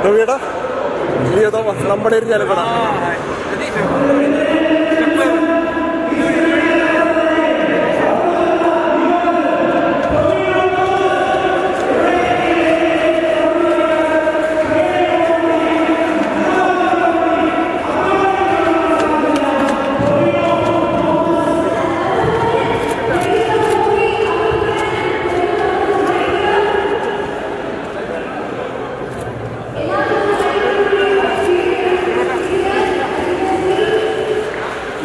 രവിയുടെ Leo Thomas നമ്മുടെ ഒരു ജനപട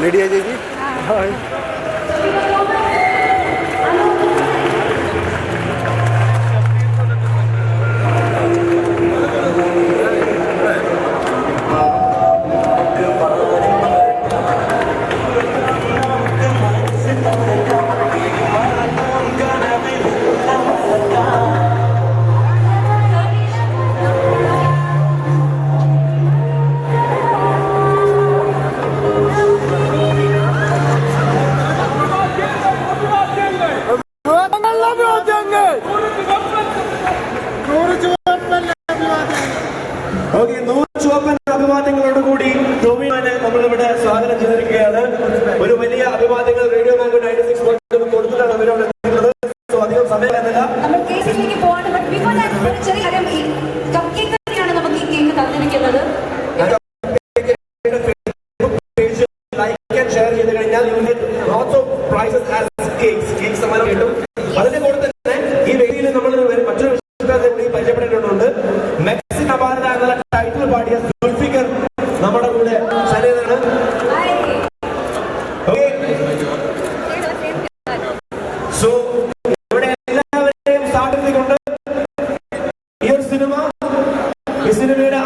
ലിഡിയ ചേച്ചി ഹായ്. അഭിവാദ്യങ്ങളോടുകൂടി ടോമിനെ നമ്മളിവിടെ സ്വാഗതം ചെയ്തിരിക്കുകയാണ്. ഒരു വലിയ അഭിവാദ്യങ്ങൾ റേഡിയോ മാംഗോ 96 കൊടുത്തിട്ടാണ് അവരോട് അധികം സമയമില്ല. ലൈക്ക് ആൻഡ് ഷെയർ ചെയ്ത് കഴിഞ്ഞാൽ lots of prizes as cake സമ്മാനം കിട്ടും. അതിന്റെ കൂടെ തന്നെ ഈ വേദിയിൽ നമ്മൾ മറ്റൊരു വിഷയത്തെ കൂടി പരിചയപ്പെടേണ്ടതുണ്ട്. മെക്സിൻ അപാരത എന്നുള്ള ടൈറ്റിൽ പാടിയ സുൽഫിക്കർ നമ്മുടെ കൂടെ സന്നിഹിതനാണ്. സോ ഇവിടെ എല്ലാവരെയും സ്വാഗതിച്ചുകൊണ്ട് ഈ സിനിമയുടെ